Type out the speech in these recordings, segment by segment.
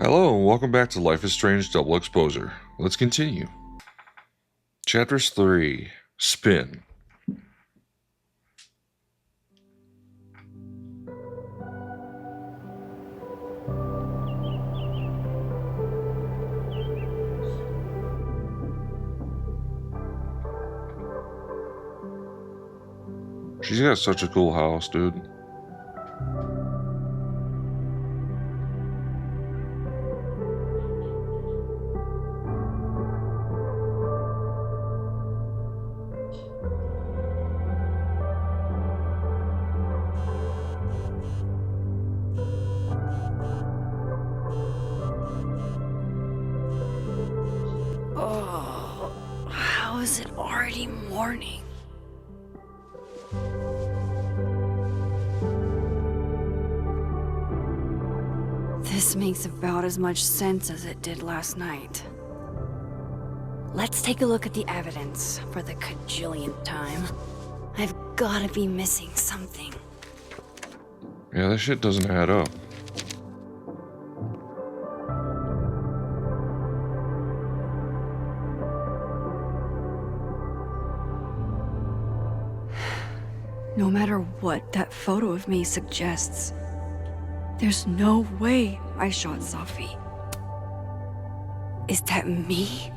Hello and welcome back to Life is Strange Double Exposure. Let's continue. Chapters 3. Spin. She's got such a cool house, dude. Oh, how is it already morning? This makes about as much sense as it did last night. Let's take a look at the evidence for the cajillionth time. I've gotta be missing something. Yeah, that shit doesn't add up. No matter what that photo of me suggests, there's no way I shot Safi. Is that me?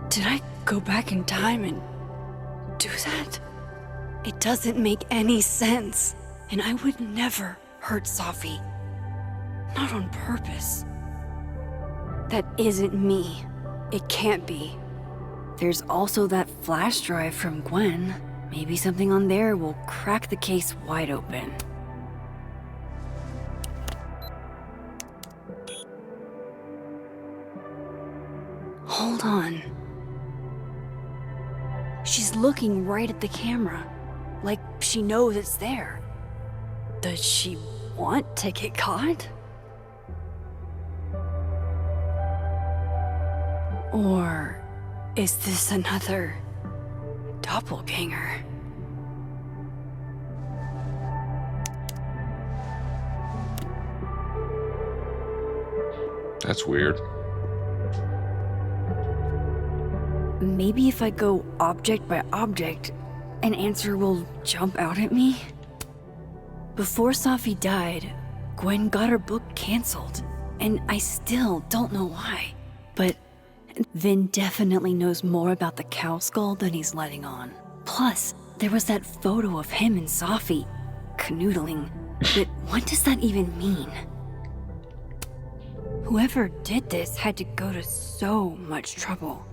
Did I go back in time and do that? It doesn't make any sense, and I would never hurt Safi. Not on purpose. That isn't me. It can't be. There's also that flash drive from Gwen. Maybe something on there will crack the case wide open. Hold on. She's looking right at the camera, like she knows it's there. Does she want to get caught? Or is this another doppelganger? That's weird. Maybe if I go object by object, an answer will jump out at me? Before Safi died, Gwen got her book canceled, and I still don't know why. But Vin definitely knows more about the cow skull than he's letting on. Plus, there was that photo of him and Safi canoodling. But what does that even mean? Whoever did this had to go to so much trouble.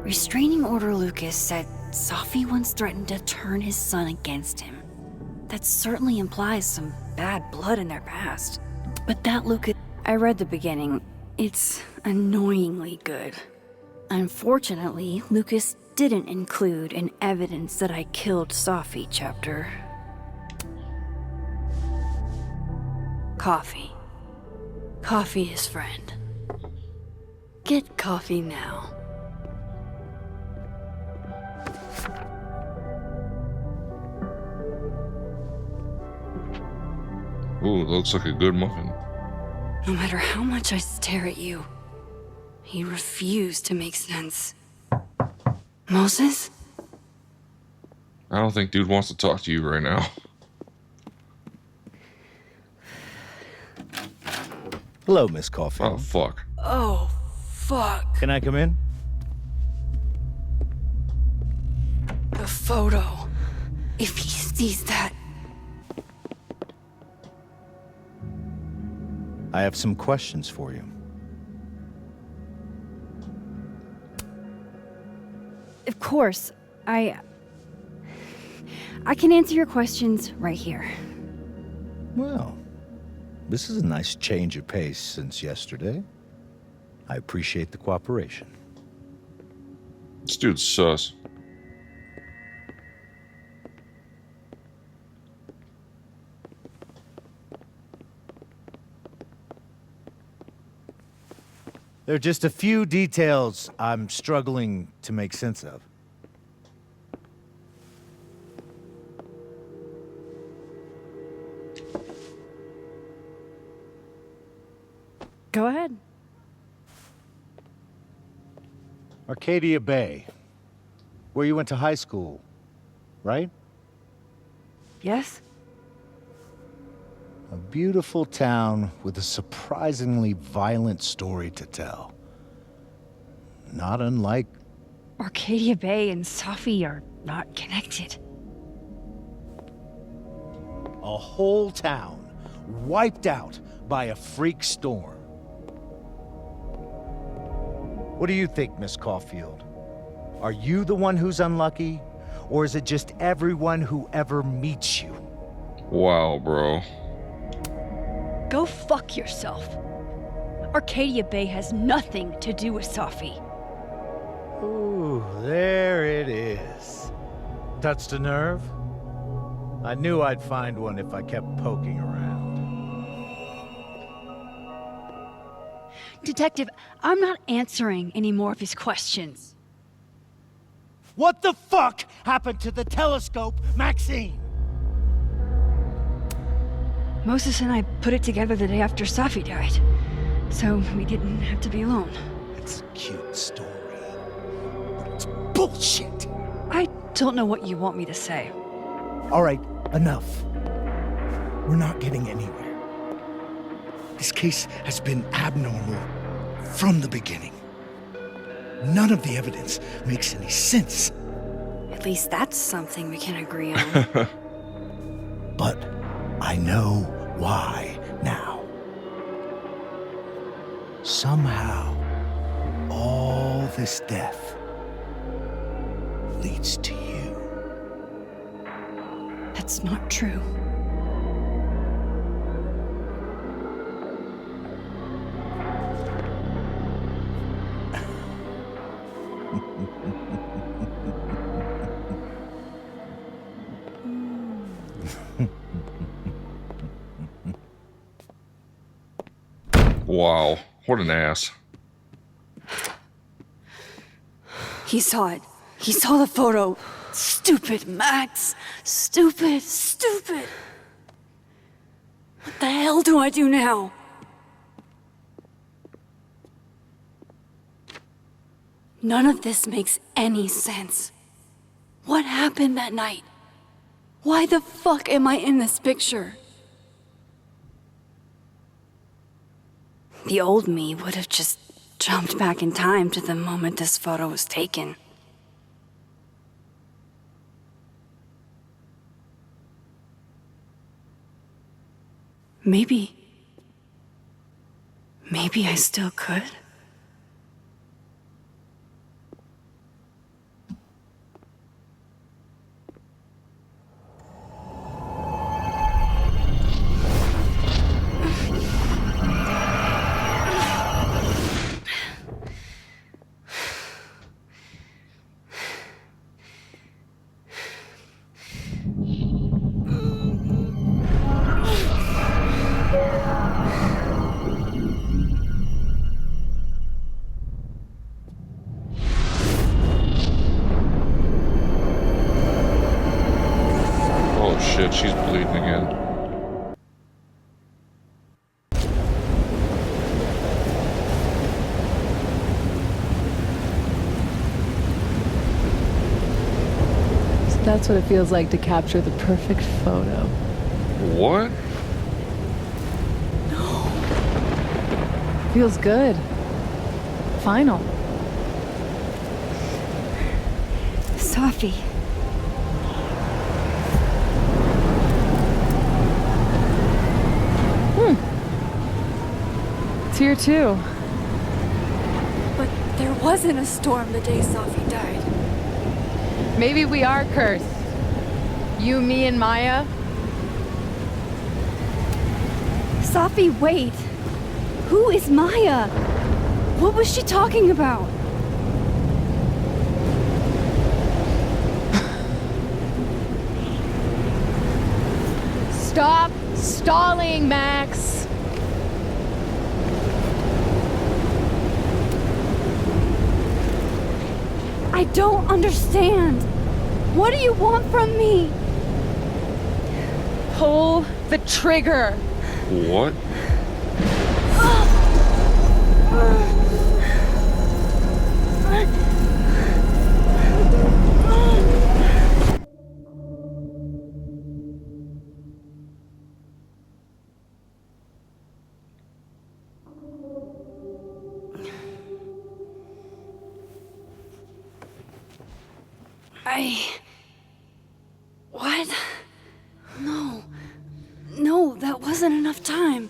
Restraining Order Lucas said Safi once threatened to turn his son against him. That certainly implies some bad blood in their past. But that Lucas... I read the beginning. It's annoyingly good. Unfortunately, Lucas didn't include an evidence that I killed Safi chapter. Coffee. Coffee is friend. Get coffee now. Ooh, looks like a good muffin. No matter how much I stare at you, you refuse to make sense. Moses? I don't think dude wants to talk to you right now. Hello, Miss Coffee. Oh, fuck. Oh, fuck. Can I come in? The photo. If he sees that... I have some questions for you. Of course, I can answer your questions right here. Well, this is a nice change of pace since yesterday. I appreciate the cooperation. This dude's sus. There are just a few details I'm struggling to make sense of. Go ahead. Arcadia Bay. Where you went to high school, right? Yes? A beautiful town with a surprisingly violent story to tell. Not unlike... Arcadia Bay and Safi are not connected. a whole town wiped out by a freak storm. What do you think, Miss Caulfield? Are you the one who's unlucky? Or is it just everyone who ever meets you? Wow, bro. Go fuck yourself. Arcadia Bay has nothing to do with Safi. Ooh, there it is. Touched a nerve? I knew I'd find one if I kept poking around. Detective, I'm not answering any more of his questions. What the fuck happened to the telescope, Maxine? Moses and I put it together the day after Safi died, so we didn't have to be alone. It's a cute story, but it's bullshit. I don't know what you want me to say. All right, enough. We're not getting anywhere. This case has been abnormal from the beginning. None of the evidence makes any sense. At least that's something we can agree on. But I know why now. Somehow, all this death leads to you. That's not true. Wow, what an ass. He saw it. He saw the photo. Stupid, Max. Stupid, stupid. What the hell do I do now? None of this makes any sense. What happened that night? Why the fuck am I in this picture? The old me would have just jumped back in time to the moment this photo was taken. Maybe I still could. Oh shit, she's bleeding again. So that's what it feels like to capture the perfect photo. What? Feels good. Final. Safi. It's here too. But there wasn't a storm the day Safi died. Maybe we are cursed. You, me, and Maya. Safi, wait. Who is Maya? What was she talking about? Stop stalling, Max. I don't understand. What do you want from me? Pull the trigger. What? What? No. No, that wasn't enough time.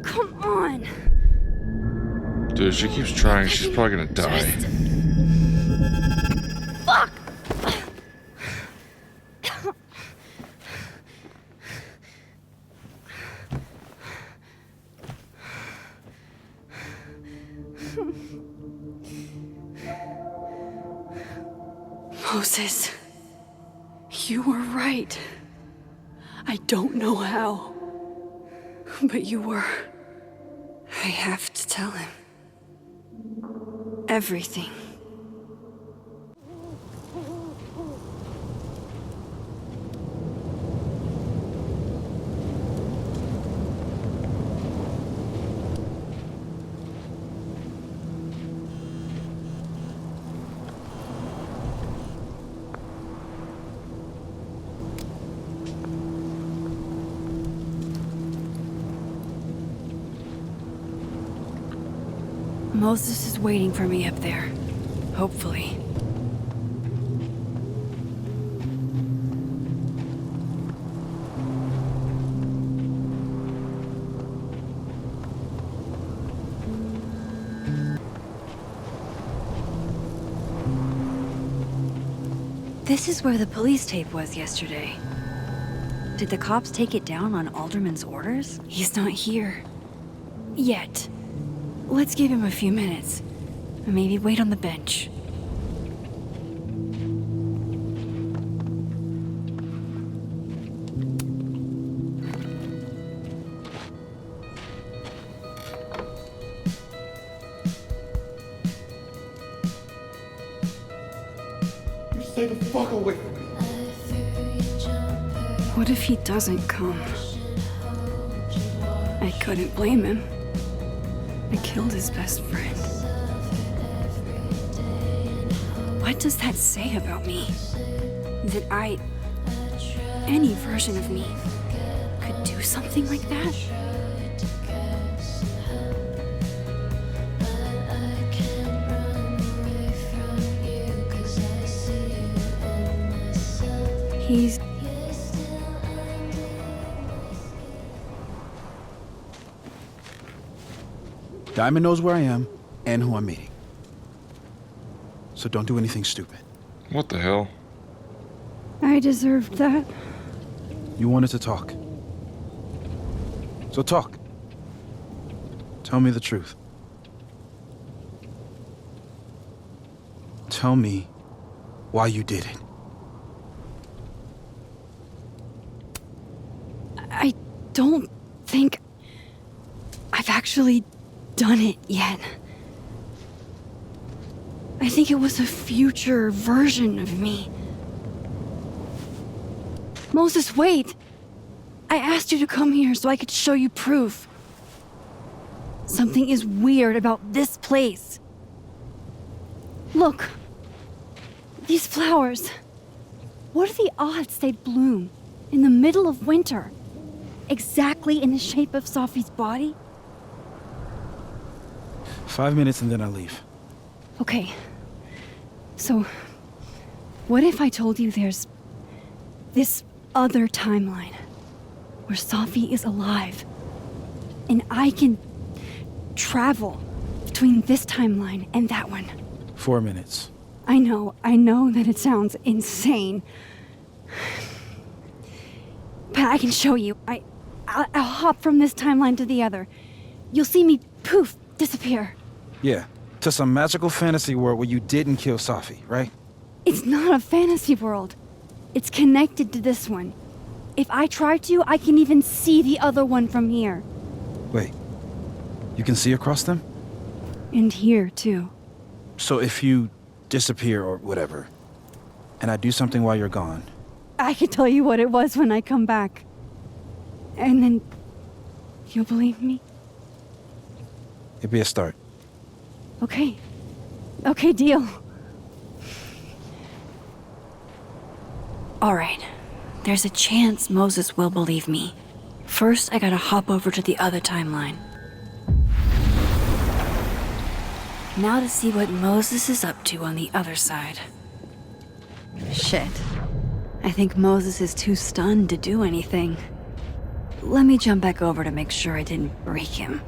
Come on. Dude, if she keeps trying, she's probably gonna die. Fuck! Moses, you were right. I don't know how, but you were. I have to tell him. Everything. Moses is waiting for me up there. Hopefully. This is where the police tape was yesterday. Did the cops take it down on Alderman's orders? He's not here. Yet. Let's give him a few minutes. Maybe wait on the bench. You stay the fuck away from me. What if he doesn't come? I couldn't blame him. I killed his best friend. What does that say about me? That any version of me, could do something like that? He's... Diamond knows where I am and who I'm meeting. So don't do anything stupid. What the hell? I deserved that. You wanted to talk. So talk. Tell me the truth. Tell me why you did it. I don't think I've actually done it yet. I think it was a future version of me. Moses, wait! I asked you to come here so I could show you proof. Something is weird about this place. Look. These flowers. What are the odds they'd bloom in the middle of winter? Exactly in the shape of Sophie's body? 5 minutes and then I leave. Okay. So, what if I told you there's this other timeline where Sophie is alive and I can travel between this timeline and that one? 4 minutes. I know that it sounds insane. But I can show you. I'll hop from this timeline to the other. You'll see me, poof, disappear. Yeah, to some magical fantasy world where you didn't kill Sophie, right? It's not a fantasy world. It's connected to this one. If I try to, I can even see the other one from here. Wait, you can see across them? And here, too. So if you disappear or whatever, and I do something while you're gone, I can tell you what it was when I come back. And then you'll believe me? it'd be a start. Okay. Okay, deal. Alright, there's a chance Moses will believe me. First, I gotta hop over to the other timeline. Now to see what Moses is up to on the other side. Shit. I think Moses is too stunned to do anything. Let me jump back over to make sure I didn't break him.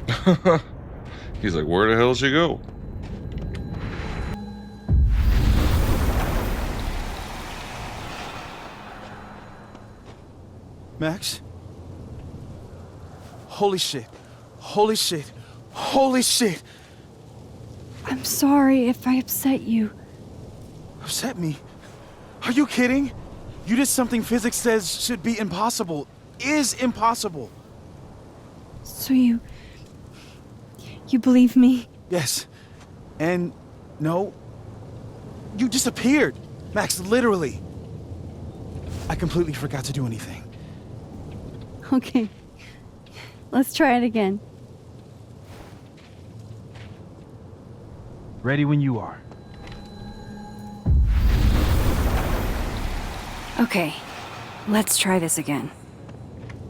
He's like, where the hell did she go? Max? Holy shit. Holy shit. Holy shit. I'm sorry if I upset you. Upset me? Are you kidding? You did something physics says should be impossible. Is impossible. So you believe me? Yes. And no. You disappeared. Max, literally. I completely forgot to do anything. Okay. Let's try it again. Ready when you are. Okay. Let's try this again.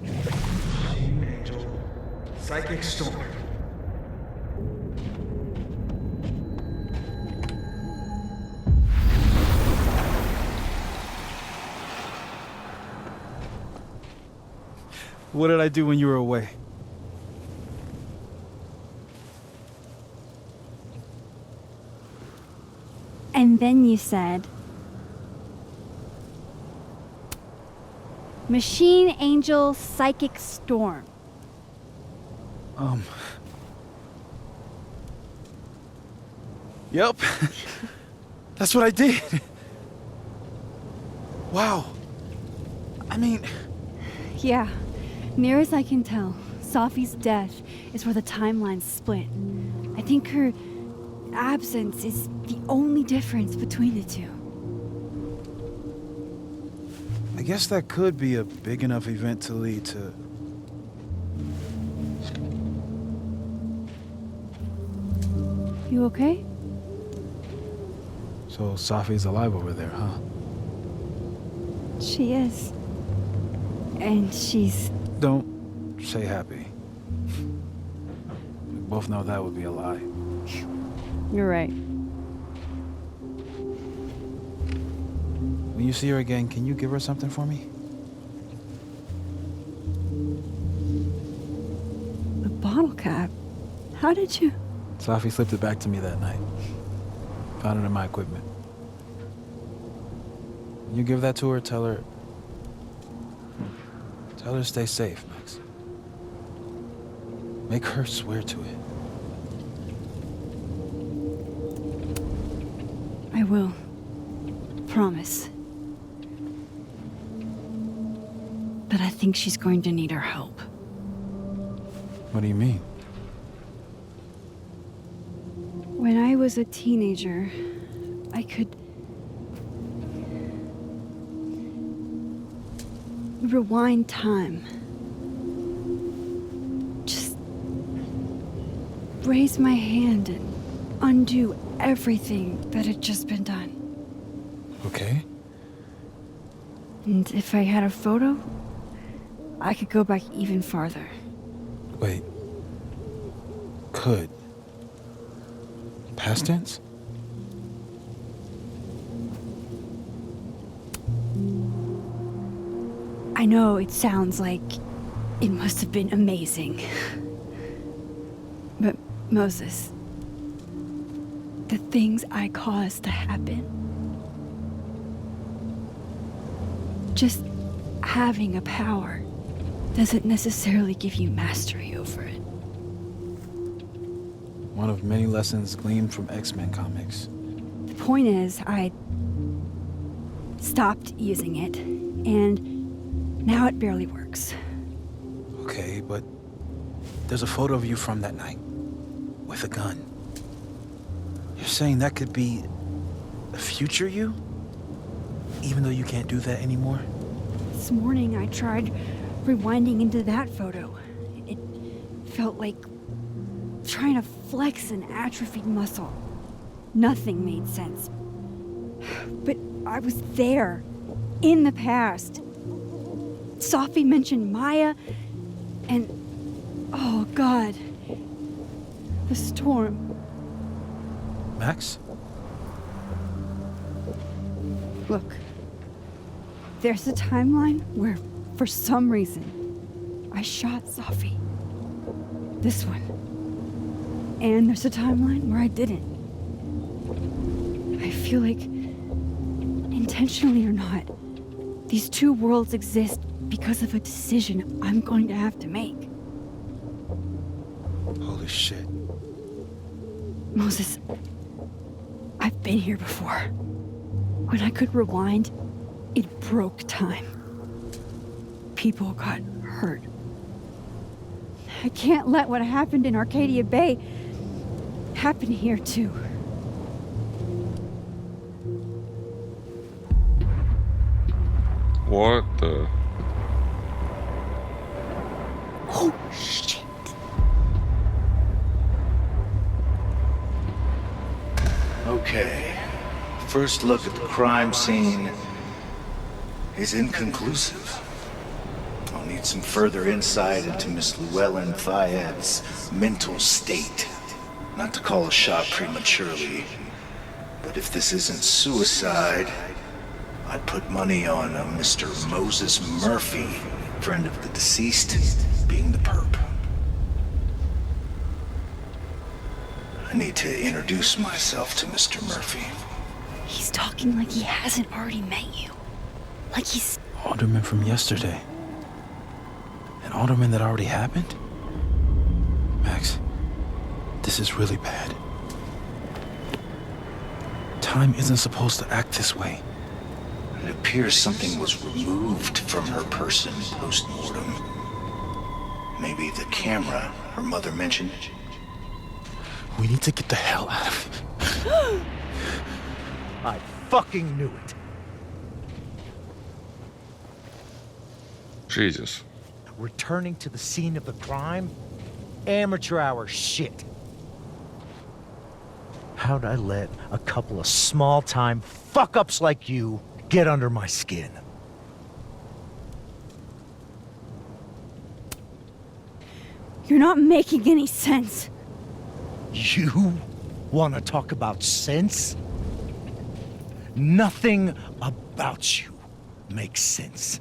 Angel, psychic storm. What did I do when you were away? And then you said, Machine Angel Psychic Storm. Yep. That's what I did. Wow. I mean, Yeah. Near as I can tell, Safi's death is where the timelines split. I think her absence is the only difference between the two. I guess that could be a big enough event to lead to... You okay? So Safi's alive over there, huh? She is. And she's... Don't say happy. We both know that would be a lie. You're right. When you see her again, can you give her something for me? The bottle cap? How did you... Safi slipped it back to me that night. Found it in my equipment. When you give that to her, tell her to stay safe, Max. Make her swear to it. I will. Promise. But I think she's going to need our help. What do you mean? When I was a teenager, I could rewind time. Just raise my hand and undo everything that had just been done. Okay. And if I had a photo, I could go back even farther. Wait. Could. Past tense? I know it sounds like it must have been amazing. But Moses, the things I caused to happen, just having a power doesn't necessarily give you mastery over it. One of many lessons gleaned from X-Men comics. The point is, I stopped using it, and now it barely works. Okay, but there's a photo of you from that night with a gun. You're saying that could be a future you? Even though you can't do that anymore? This morning I tried rewinding into that photo. It felt like trying to flex an atrophied muscle. Nothing made sense. But I was there, in the past. Safi mentioned Maya, and oh God, the storm. Max? Look, there's a timeline where, for some reason, I shot Safi. This one. And there's a timeline where I didn't. I feel like, intentionally or not, these two worlds exist because of a decision I'm going to have to make. Holy shit. Moses, I've been here before. When I could rewind, it broke time. People got hurt. I can't let what happened in Arcadia Bay happen here too. What the? Oh, shit. Okay. First look at the crime scene is inconclusive. I'll need some further insight into Miss Llewellyn Fayette's mental state. Not to call a shot prematurely, but if this isn't suicide, I'd put money on a Mr. Moses Murphy, friend of the deceased, being the perp. I need to introduce myself to Mr. Murphy. He's talking like he hasn't already met you. Like he's... Alderman from yesterday. An alderman that already happened? Max, this is really bad. Time isn't supposed to act this way. It appears something was removed from her person post-mortem. Maybe the camera her mother mentioned. We need to get the hell out of here. I fucking knew it. Jesus. Returning to the scene of the crime? Amateur hour shit. How'd I let a couple of small-time fuck-ups like you get under my skin? You're not making any sense. You want to talk about sense? Nothing about you makes sense.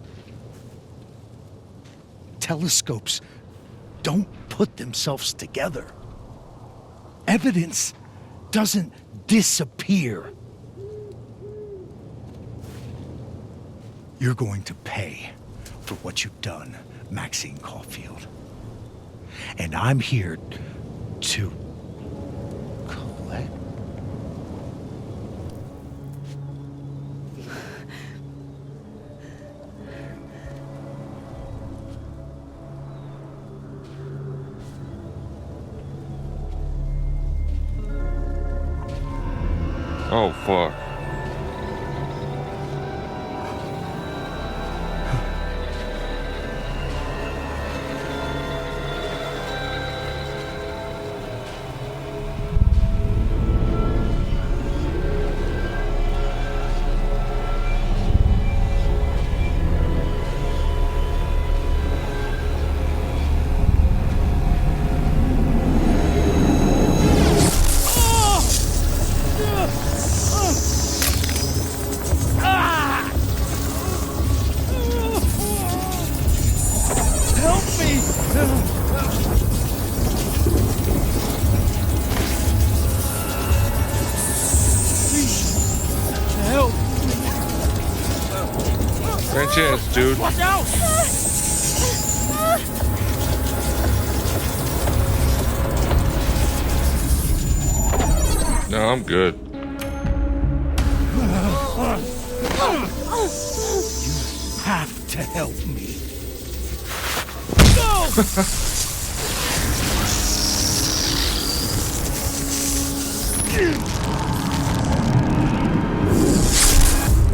Telescopes don't put themselves together. Evidence doesn't disappear. You're going to pay for what you've done, Maxine Caulfield. And I'm here to collect. Oh, fuck. Grand chance, dude. Watch out! No, I'm good. Have to help me.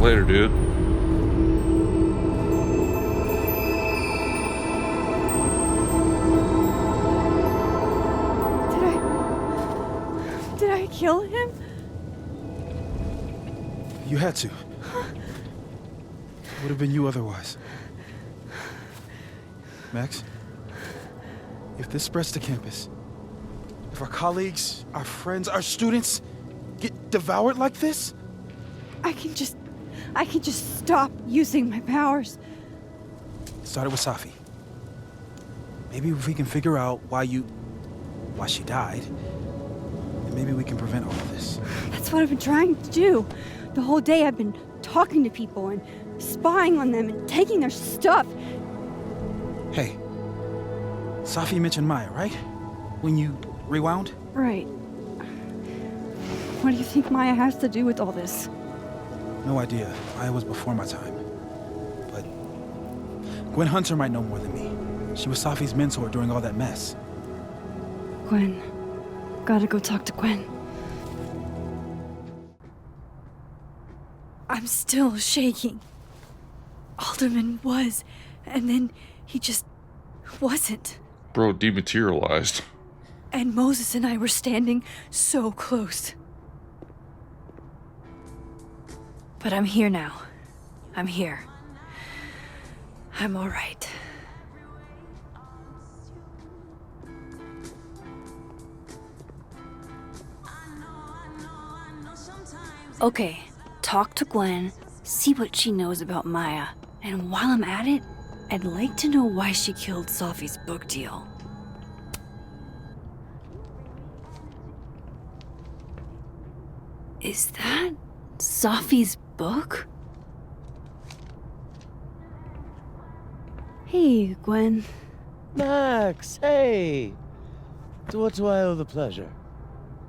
Later, dude. Did I kill him? You had to. would have been you otherwise. Max, if this spreads to campus, if our colleagues, our friends, our students get devoured like this, I can just stop using my powers. it started with Safi. Maybe if we can figure out why she died, then maybe we can prevent all of this. That's what I've been trying to do. The whole day I've been talking to people and spying on them and taking their stuff. Hey, Safi mentioned Maya, right? When you rewound? Right. What do you think Maya has to do with all this? No idea. Maya was before my time. But Gwen Hunter might know more than me. She was Safi's mentor during all that mess. Gwen. Gotta go talk to Gwen. I'm still shaking. Alderman was, and then he just wasn't. Bro dematerialized. And Moses and I were standing so close. But I'm here now. I'm here. I'm all right. Okay, talk to Gwen, see what she knows about Maya, and while I'm at it, I'd like to know why she killed Safi's book deal. Is that Safi's book? Hey, Gwen. Max, hey! To what do I owe the pleasure?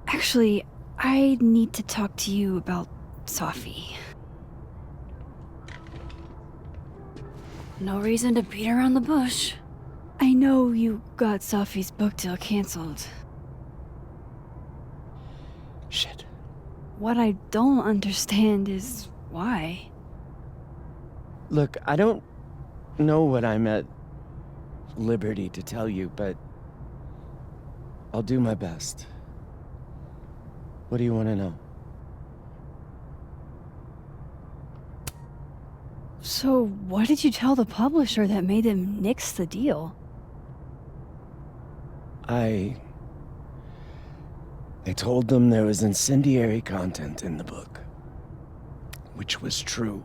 Actually, I need to talk to you about Safi. No reason to beat around the bush. I know you got Safi's book deal canceled. Shit. What I don't understand is why. Look, I don't know what I'm at liberty to tell you, but I'll do my best. What do you want to know? So, what did you tell the publisher that made them nix the deal? I told them there was incendiary content in the book, which was true.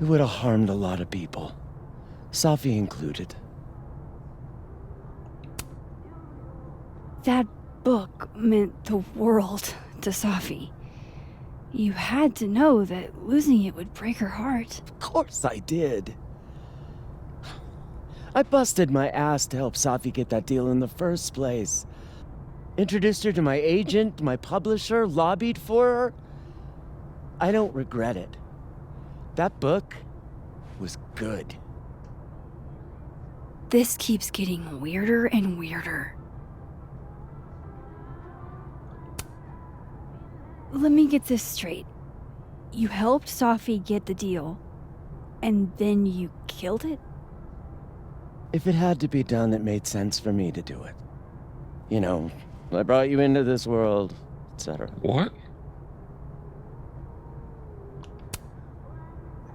It would have harmed a lot of people, Safi included. That book meant the world to Safi. You had to know that losing it would break her heart. Of course I did. I busted my ass to help Safi get that deal in the first place. Introduced her to my agent, my publisher, lobbied for her. I don't regret it. That book was good. This keeps getting weirder and weirder. Let me get this straight. You helped Safi get the deal, and then you killed it? If it had to be done, it made sense for me to do it. You know, I brought you into this world, etc. What?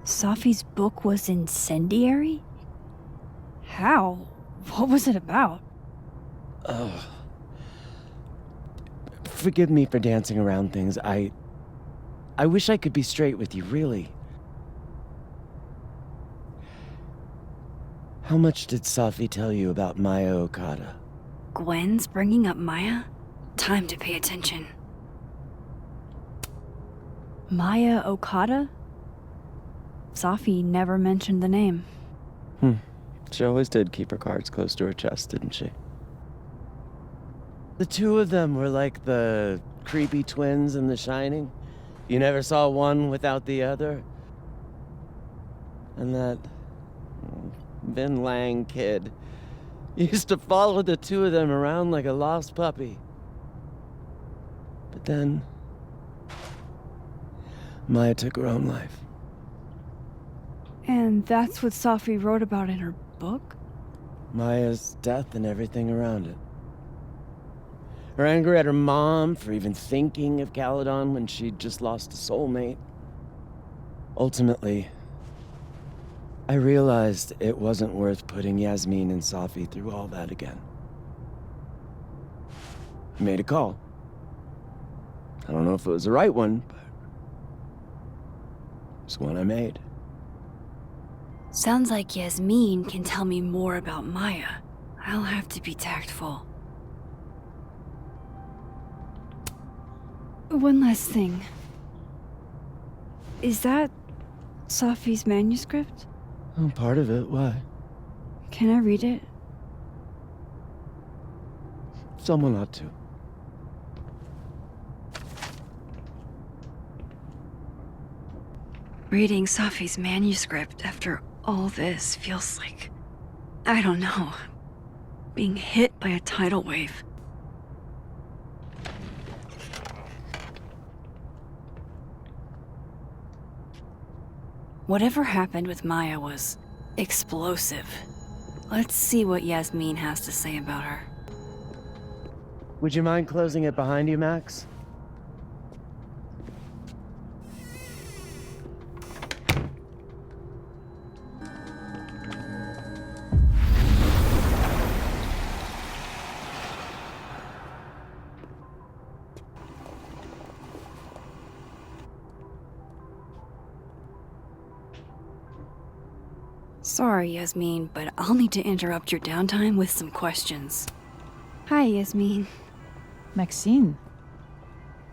Safi's book was incendiary? How? What was it about? Ugh. Forgive me for dancing around things. I wish I could be straight with you, really. How much did Safi tell you about Maya Okada? Gwen's bringing up Maya? Time to pay attention. Maya Okada? Safi never mentioned the name. She always did keep her cards close to her chest, didn't she? The two of them were like the creepy twins in The Shining. You never saw one without the other. And that Vin Lang kid used to follow the two of them around like a lost puppy. But then Maya took her own life. And that's what Safi wrote about in her book? Maya's death and everything around it. Her anger at her mom for even thinking of Caledon when she'd just lost a soulmate. Ultimately, I realized it wasn't worth putting Yasmin and Safi through all that again. I made a call. I don't know if it was the right one, but it's one I made. Sounds like Yasmin can tell me more about Maya. I'll have to be tactful. One last thing. Is that Safi's manuscript? Oh, part of it, why? Can I read it? Someone ought to. Reading Safi's manuscript after all this feels like, I don't know, being hit by a tidal wave. Whatever happened with Maya was explosive. Let's see what Yasmin has to say about her. Would you mind closing it behind you, Max? Sorry, Yasmin, but I'll need to interrupt your downtime with some questions. Hi, Yasmin. Maxine,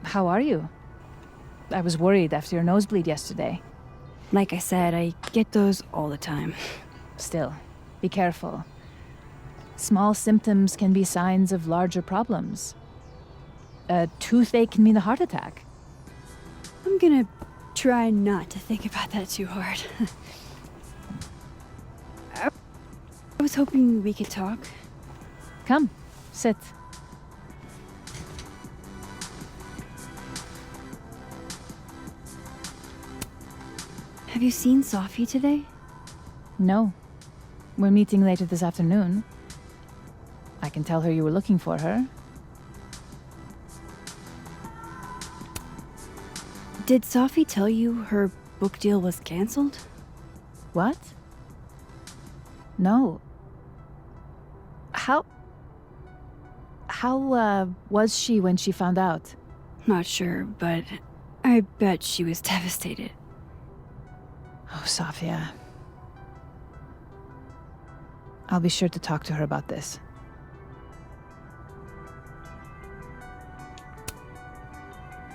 how are you? I was worried after your nosebleed yesterday. Like I said, I get those all the time. Still, be careful. Small symptoms can be signs of larger problems. A toothache can mean a heart attack. I'm gonna try not to think about that too hard. I was hoping we could talk. Come, sit. Have you seen Safi today? No. We're meeting later this afternoon. I can tell her you were looking for her. Did Safi tell you her book deal was canceled? What? No. How was she when she found out? Not sure, but I bet she was devastated. Oh, Safia. I'll be sure to talk to her about this.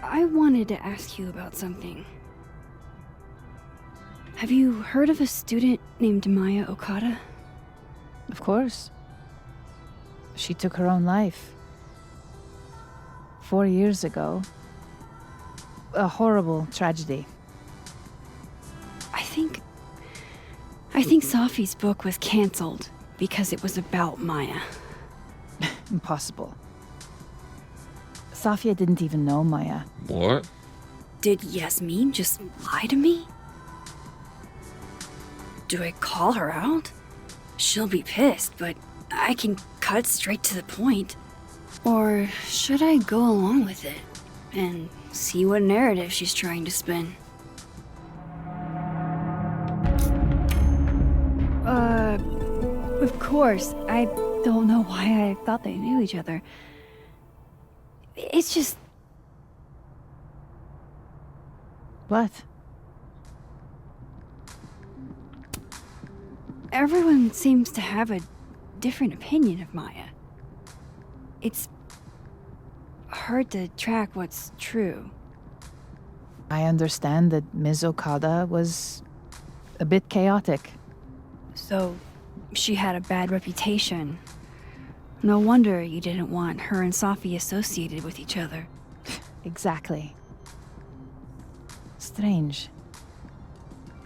I wanted to ask you about something. Have you heard of a student named Maya Okada? Of course. She took her own life. 4 years ago. A horrible tragedy. I think Safi's book was canceled because it was about Maya. Impossible. Safia didn't even know Maya. What? Did Yasmin just lie to me? Do I call her out? She'll be pissed, but I can cut straight to the point. Or should I go along with it and see what narrative she's trying to spin? Of course. I don't know why I thought they knew each other. It's just... What? Everyone seems to have a different opinion of Maya. It's hard to track what's true. I understand that Ms. Okada was a bit chaotic. So, she had a bad reputation. No wonder you didn't want her and Safi associated with each other. Exactly. Strange.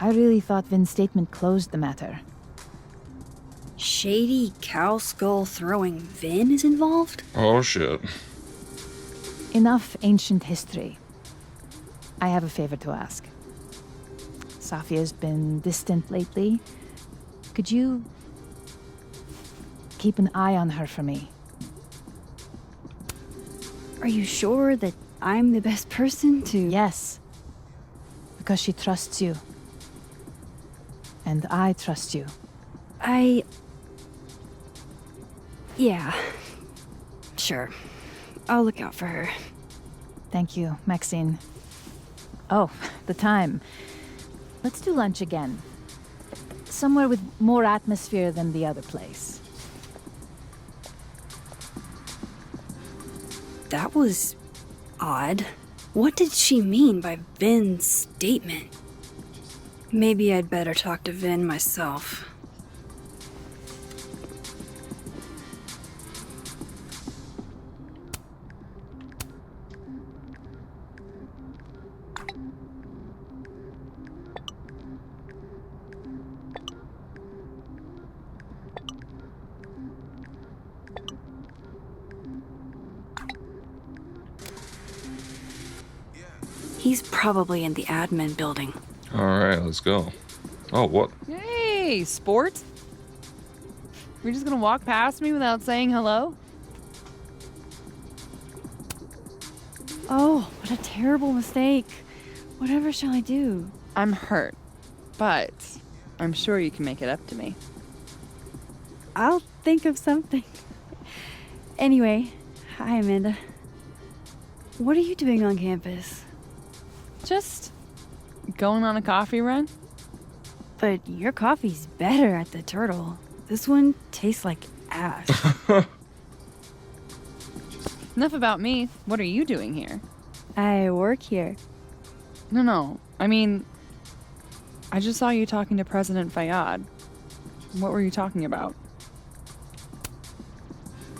I really thought Vin's statement closed the matter. Shady cow skull throwing Vin is involved? Oh shit. Enough ancient history. I have a favor to ask. Safia's been distant lately. Could you keep an eye on her for me? Are you sure that I'm the best person to... Yes. Because she trusts you. and I trust you. Yeah. Sure. I'll look out for her. Thank you, Maxine. Oh, the time. Let's do lunch again. Somewhere with more atmosphere than the other place. That was odd. What did she mean by Vin's statement? Maybe I'd better talk to Vin myself. He's probably in the admin building. Alright, let's go. Oh, what? Hey, sport. You're just gonna walk past me without saying hello? Oh, what a terrible mistake. Whatever shall I do? I'm hurt, but I'm sure you can make it up to me. I'll think of something. Anyway, hi Amanda. What are you doing on campus? Just going on a coffee run? But your coffee's better at the Turtle. This one tastes like ass. Enough about me. What are you doing here? I work here. No. I mean, I just saw you talking to President Fayyad. What were you talking about?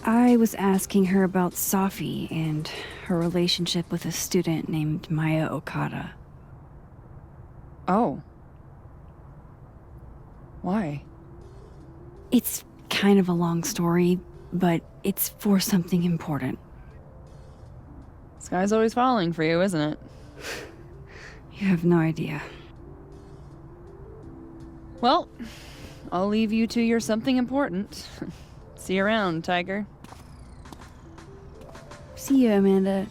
I was asking her about Safi and her relationship with a student named Maya Okada. Oh. Why? It's kind of a long story, but it's for something important. This guy's always falling for you, isn't it? You have no idea. Well, I'll leave you to your something important. See you around, Tiger. See you, Amanda.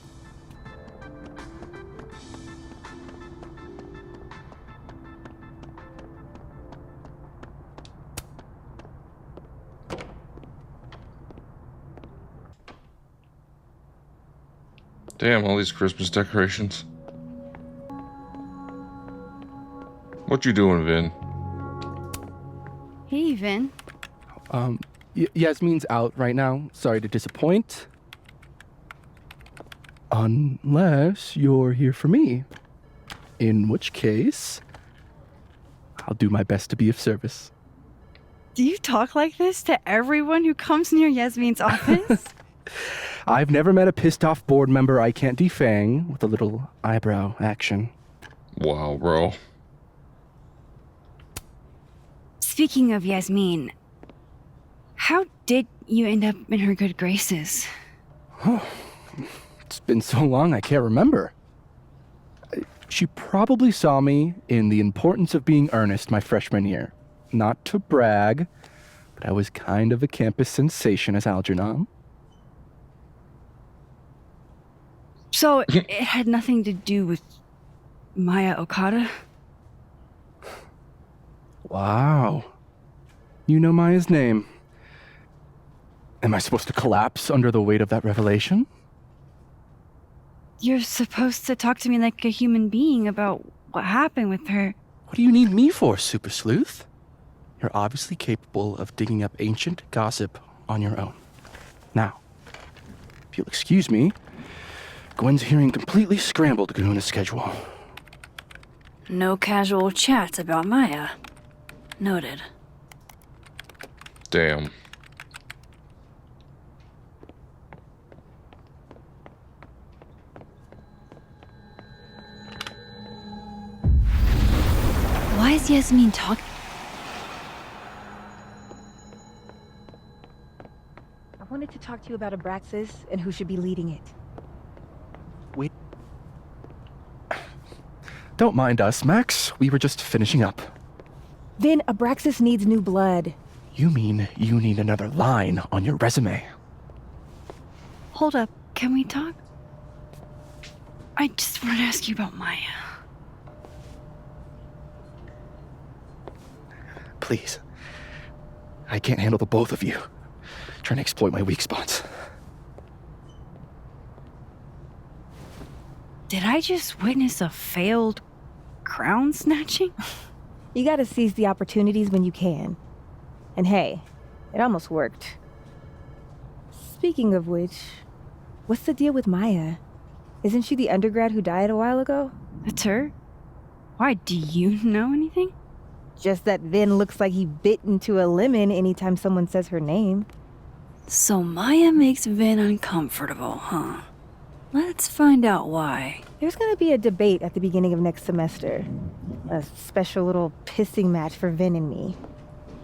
Damn, all these Christmas decorations. What you doing, Vin? Hey, Vin. Yasmin's out right now. Sorry to disappoint. Unless you're here for me. In which case, I'll do my best to be of service. Do you talk like this to everyone who comes near Yasmin's office? I've never met a pissed off board member I can't defang with a little eyebrow action. Wow, bro. Speaking of Yasmin, how did you end up in her good graces? It's been so long I can't remember. She probably saw me in The Importance of Being Earnest my freshman year. Not to brag, but I was kind of a campus sensation as Algernon. So it had nothing to do with Maya Okada? Wow. You know Maya's name. Am I supposed to collapse under the weight of that revelation? You're supposed to talk to me like a human being about what happened with her. What do you need me for, Super Sleuth? You're obviously capable of digging up ancient gossip on your own. Now, if you'll excuse me, Gwen's hearing completely scrambled Kahuna schedule. No casual chats about Maya. Noted. Damn. Why is Yasmin talking? I wanted to talk to you about Abraxas and who should be leading it. Wait. Don't mind us, Max. We were just finishing up. Then Abraxas needs new blood. You mean you need another line on your resume? Hold up, can we talk? I just want to ask you about Maya. please. I can't handle the both of you trying to exploit my weak spots. Did I just witness a failed crown snatching? You gotta seize the opportunities when you can. And hey, it almost worked. Speaking of which, what's the deal with Maya? Isn't she the undergrad who died a while ago? That's her? Why, do you know anything? Just that Vin looks like he bit into a lemon anytime someone says her name. So Maya makes Vin uncomfortable, huh? Let's find out why. There's gonna be a debate at the beginning of next semester. A special little pissing match for Vin and me.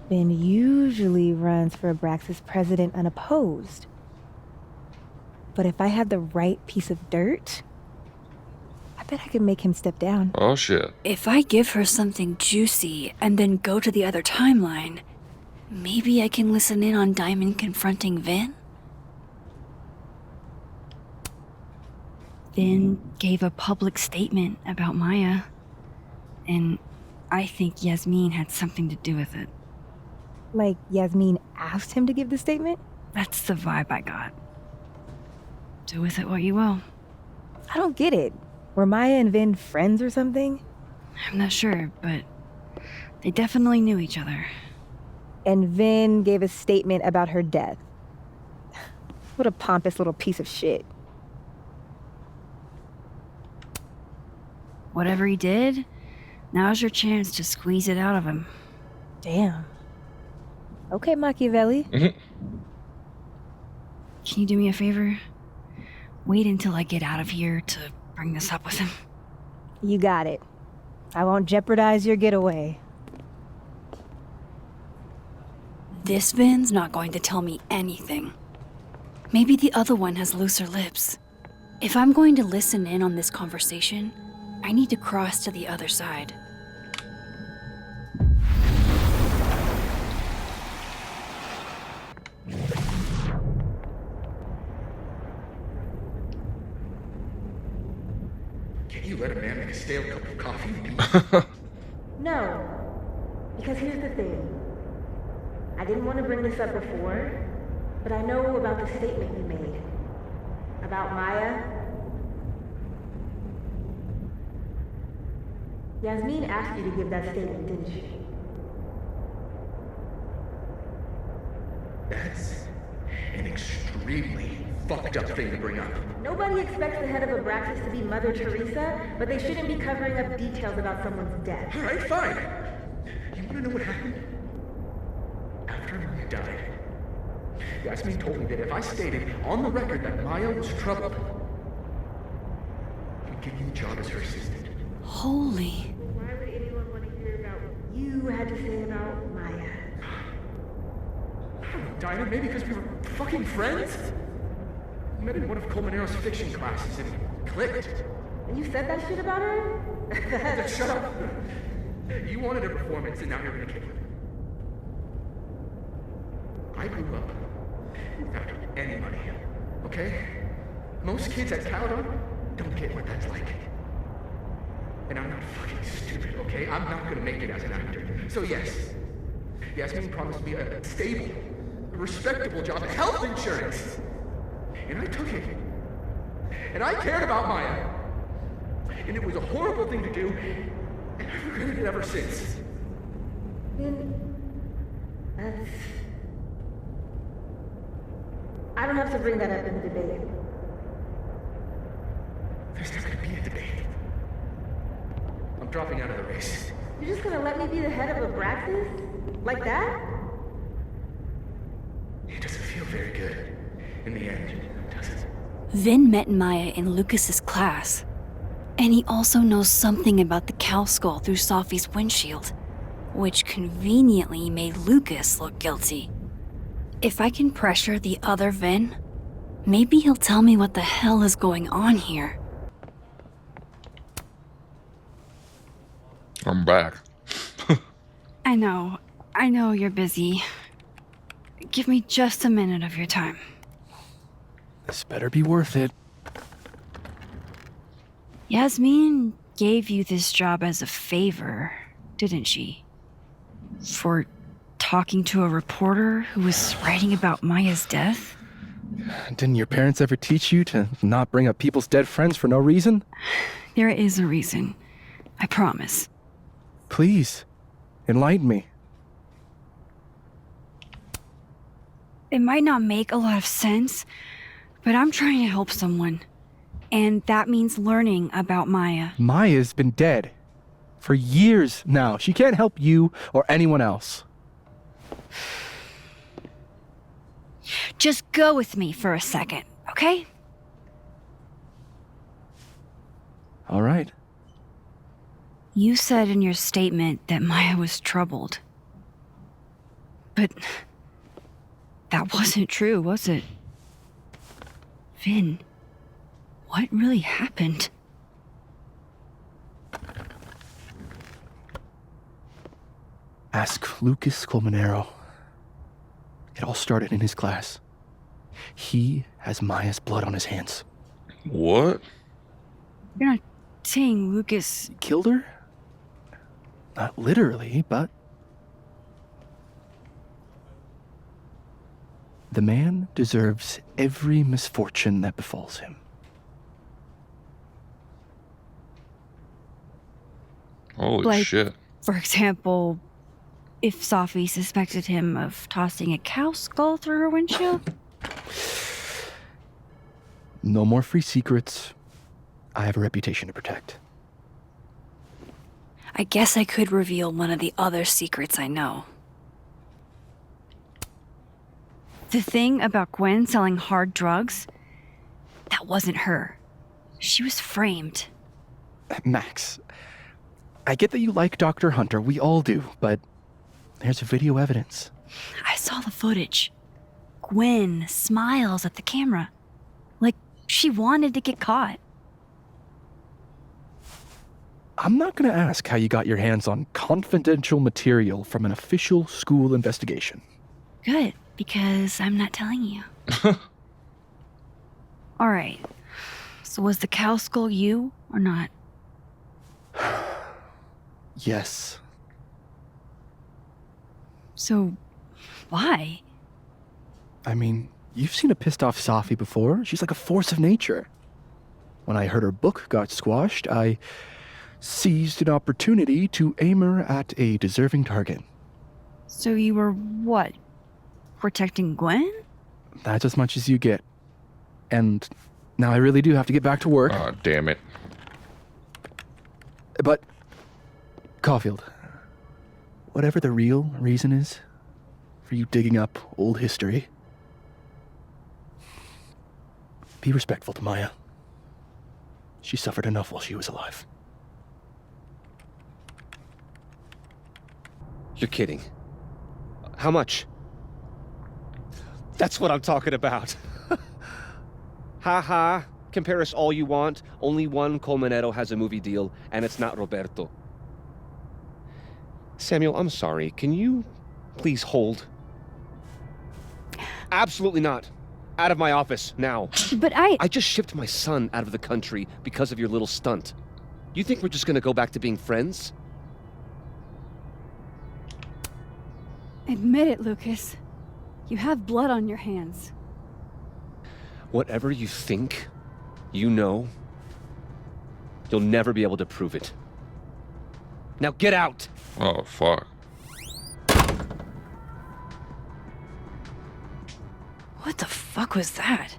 Vin usually runs for Abraxas president unopposed. But if I have the right piece of dirt, I bet I can make him step down. Oh shit. If I give her something juicy and then go to the other timeline, maybe I can listen in on Diamond confronting Vin? Vin gave a public statement about Maya, and I think Yasmin had something to do with it. Like Yasmin asked him to give the statement? That's the vibe I got. Do with it what you will. I don't get it. Were Maya and Vin friends or something? I'm not sure, but they definitely knew each other. And Vin gave a statement about her death. What a pompous little piece of shit. Whatever he did, now's your chance to squeeze it out of him. Damn. Okay, Machiavelli. Can you do me a favor? Wait until I get out of here to bring this up with him. You got it. I won't jeopardize your getaway. This Vin's not going to tell me anything. Maybe the other one has looser lips. If I'm going to listen in on this conversation, I need to cross to the other side. Can't you let a man make a stale cup of coffee? No. Because here's the thing. I didn't want to bring this up before, but I know about the statement you made. About Maya. Yasmin asked you to give that statement, didn't she? That's an extremely fucked up thing to bring up. Nobody expects the head of Abraxas to be Mother Teresa, but they shouldn't be covering up details about someone's death. Alright, fine. You wanna know what happened? After Maya died, Yasmin told me that if I stated on the record that Maya was troubled, he'd give me a job as her assistant. Holy. Why would anyone want to hear about what you had to say about Maya? I don't know, Dinah, maybe because we were fucking friends? We met in one of Colmenaro's fiction classes and it clicked. And you said that shit about her? Shut up. You wanted a performance and now you're gonna kill it. I grew up without any money, okay? Most kids at Caledon don't get what that's like. And I'm not fucking stupid, okay? I'm not gonna make it as an actor. So yes, Yasmin promised me a stable, respectable job, health insurance. And I took it. And I cared about Maya. And it was a horrible thing to do, and I've regretted it ever since. That's... I don't have to bring that up in the debate. There's not gonna be a debate. I'm dropping out of the race. You're just gonna let me be the head of Abraxas? Like that? It doesn't feel very good. In the end, does it? Vin met Maya in Lucas's class. And he also knows something about the cow skull through Sophie's windshield, which conveniently made Lucas look guilty. If I can pressure the other Vin, maybe he'll tell me what the hell is going on here. I'm back. I know you're busy. Give me just a minute of your time. This better be worth it. Yasmin gave you this job as a favor, didn't she? For talking to a reporter who was writing about Maya's death? Didn't your parents ever teach you to not bring up people's dead friends for no reason? There is a reason. I promise. Please, enlighten me. It might not make a lot of sense, but I'm trying to help someone. And that means learning about Maya. Maya's been dead for years now. She can't help you or anyone else. Just go with me for a second, okay? All right. You said in your statement that Maya was troubled. But that wasn't true, was it? Vin, what really happened? Ask Lucas Colmenero. It all started in his class. He has Maya's blood on his hands. What? You're not saying Lucas... Killed her? Not literally, but... The man deserves every misfortune that befalls him. Holy shit. For example, if Safi suspected him of tossing a cow skull through her windshield? No more free secrets. I have a reputation to protect. I guess I could reveal one of the other secrets I know. The thing about Gwen selling hard drugs, that wasn't her. She was framed. Max, I get that you like Dr. Hunter, we all do, but there's video evidence. I saw the footage. Gwen smiles at the camera, like she wanted to get caught. I'm not going to ask how you got your hands on confidential material from an official school investigation. Good, because I'm not telling you. All right. So was the cow skull you or not? Yes. So, why? I mean, you've seen a pissed off Safi before. She's like a force of nature. When I heard her book got squashed, I seized an opportunity to aim her at a deserving target. So you were what? Protecting Gwen? That's as much as you get. And now I really do have to get back to work. Oh, damn it. But, Caulfield, whatever the real reason is for you digging up old history, be respectful to Maya. She suffered enough while she was alive. You're kidding. How much? That's what I'm talking about. Ha ha. Compare us all you want. Only one Colmenero has a movie deal, and it's not Roberto. Samuel, I'm sorry. Can you please hold? Absolutely not. Out of my office, now. But I just shipped my son out of the country because of your little stunt. You think we're just gonna go back to being friends? Admit it, Lucas. You have blood on your hands. Whatever you think, you know, you'll never be able to prove it. Now get out! Oh, fuck. What the fuck was that?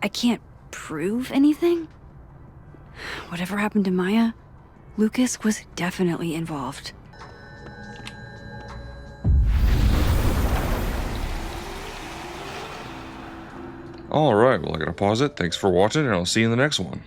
I can't prove anything? Whatever happened to Maya, Lucas was definitely involved. Alright, well, I gotta pause it. Thanks for watching, and I'll see you in the next one.